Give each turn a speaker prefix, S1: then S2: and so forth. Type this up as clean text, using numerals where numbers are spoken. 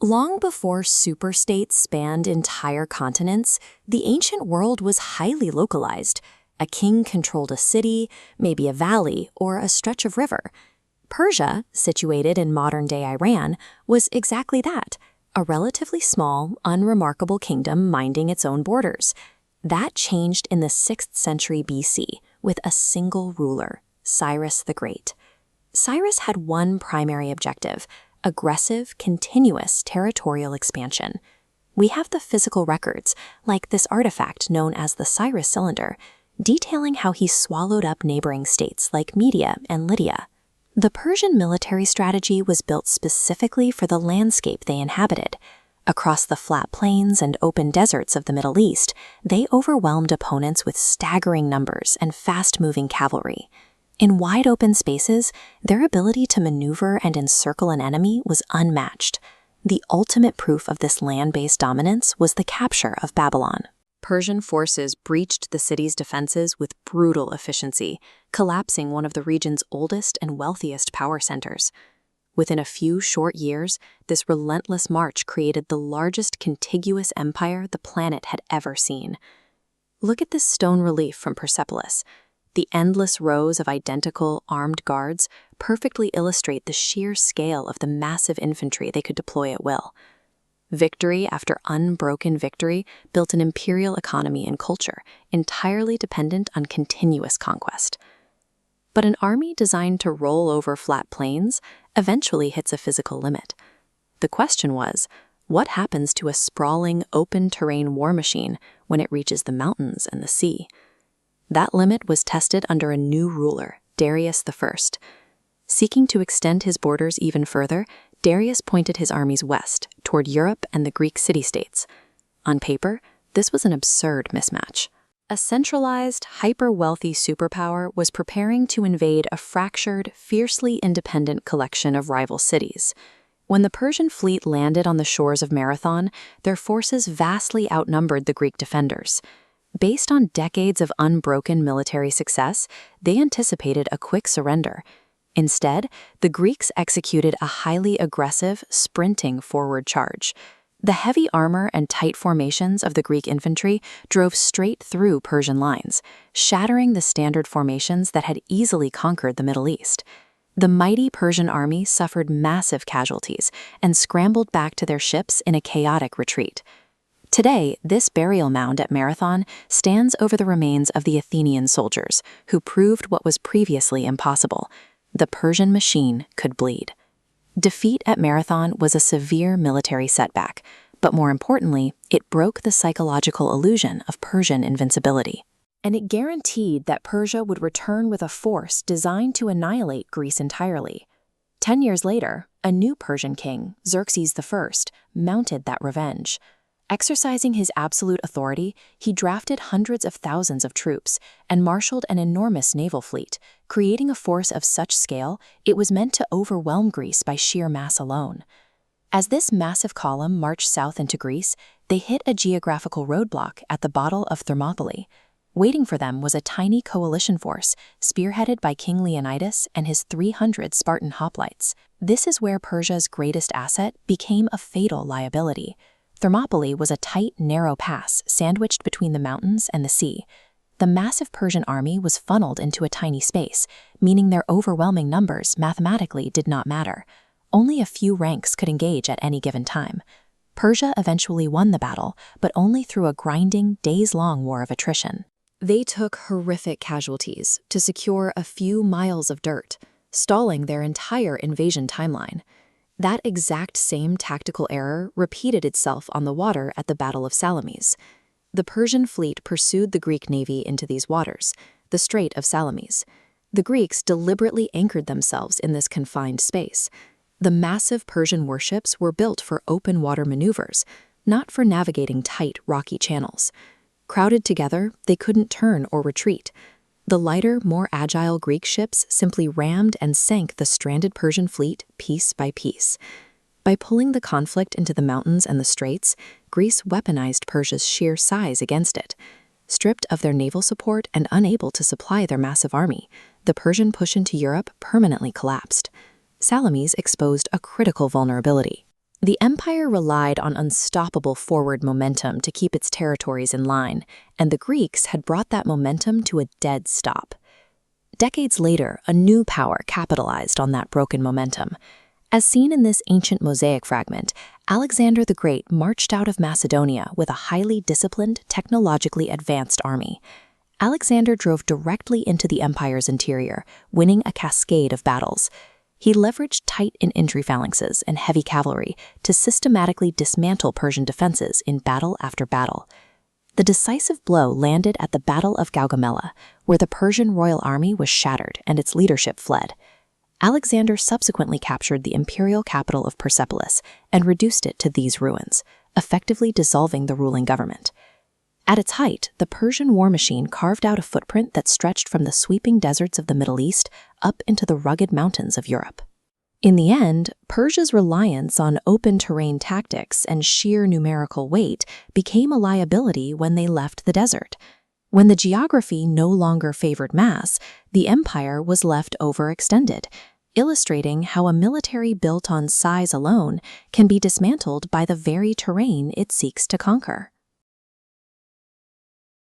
S1: Long before superstates spanned entire continents, the ancient world was highly localized. A king controlled a city, maybe a valley, or a stretch of river. Persia, situated in modern-day Iran, was exactly that, a relatively small, unremarkable kingdom minding its own borders. That changed in the 6th century BC with a single ruler, Cyrus the Great. Cyrus had one primary objective: aggressive, continuous territorial expansion. We have the physical records, like this artifact known as the Cyrus cylinder, detailing how he swallowed up neighboring states like Media and Lydia. The Persian military strategy was built specifically for the landscape they inhabited. Across the flat plains and open deserts of the Middle East, they overwhelmed opponents with staggering numbers and fast-moving cavalry. In wide-open spaces, their ability to maneuver and encircle an enemy was unmatched. The ultimate proof of this land-based dominance was the capture of Babylon. Persian forces breached the city's defenses with brutal efficiency, collapsing one of the region's oldest and wealthiest power centers. Within a few short years, this relentless march created the largest contiguous empire the planet had ever seen. Look at this stone relief from Persepolis. The endless rows of identical, armed guards perfectly illustrate the sheer scale of the massive infantry they could deploy at will. Victory after unbroken victory built an imperial economy and culture, entirely dependent on continuous conquest. But an army designed to roll over flat plains eventually hits a physical limit. The question was, what happens to a sprawling, open-terrain war machine when it reaches the mountains and the sea? That limit was tested under a new ruler, Darius I. Seeking to extend his borders even further, Darius pointed his armies west, toward Europe and the Greek city-states. On paper, this was an absurd mismatch. A centralized, hyper-wealthy superpower was preparing to invade a fractured, fiercely independent collection of rival cities. When the Persian fleet landed on the shores of Marathon, their forces vastly outnumbered the Greek defenders. Based on decades of unbroken military success, they anticipated a quick surrender. Instead, the Greeks executed a highly aggressive, sprinting forward charge. The heavy armor and tight formations of the Greek infantry drove straight through Persian lines, shattering the standard formations that had easily conquered the Middle East. The mighty Persian army suffered massive casualties and scrambled back to their ships in a chaotic retreat. Today, this burial mound at Marathon stands over the remains of the Athenian soldiers, who proved what was previously impossible: the Persian machine could bleed. Defeat at Marathon was a severe military setback, but more importantly, it broke the psychological illusion of Persian invincibility. And it guaranteed that Persia would return with a force designed to annihilate Greece entirely. 10 years later, a new Persian king, Xerxes I, mounted that revenge. Exercising his absolute authority, he drafted hundreds of thousands of troops and marshaled an enormous naval fleet, creating a force of such scale it was meant to overwhelm Greece by sheer mass alone. As this massive column marched south into Greece, they hit a geographical roadblock at the Battle of Thermopylae. Waiting for them was a tiny coalition force, spearheaded by King Leonidas and his 300 Spartan hoplites. This is where Persia's greatest asset became a fatal liability. Thermopylae was a tight, narrow pass sandwiched between the mountains and the sea. The massive Persian army was funneled into a tiny space, meaning their overwhelming numbers mathematically did not matter. Only a few ranks could engage at any given time. Persia eventually won the battle, but only through a grinding, days-long war of attrition. They took horrific casualties to secure a few miles of dirt, stalling their entire invasion timeline. That exact same tactical error repeated itself on the water at the Battle of Salamis. The Persian fleet pursued the Greek navy into these waters, the Strait of Salamis. The Greeks deliberately anchored themselves in this confined space. The massive Persian warships were built for open water maneuvers, not for navigating tight, rocky channels. Crowded together, they couldn't turn or retreat. The lighter, more agile Greek ships simply rammed and sank the stranded Persian fleet piece by piece. By pulling the conflict into the mountains and the straits, Greece weaponized Persia's sheer size against it. Stripped of their naval support and unable to supply their massive army, the Persian push into Europe permanently collapsed. Salamis exposed a critical vulnerability. The empire relied on unstoppable forward momentum to keep its territories in line, and the Greeks had brought that momentum to a dead stop. Decades later, a new power capitalized on that broken momentum. As seen in this ancient mosaic fragment, Alexander the Great marched out of Macedonia with a highly disciplined, technologically advanced army. Alexander drove directly into the empire's interior, winning a cascade of battles. He leveraged tight infantry phalanxes and heavy cavalry to systematically dismantle Persian defenses in battle after battle. The decisive blow landed at the Battle of Gaugamela, where the Persian royal army was shattered and its leadership fled. Alexander subsequently captured the imperial capital of Persepolis and reduced it to these ruins, effectively dissolving the ruling government. At its height, the Persian war machine carved out a footprint that stretched from the sweeping deserts of the Middle East up into the rugged mountains of Europe. In the end, Persia's reliance on open terrain tactics and sheer numerical weight became a liability when they left the desert. When the geography no longer favored mass, the empire was left overextended, illustrating how a military built on size alone can be dismantled by the very terrain it seeks to conquer.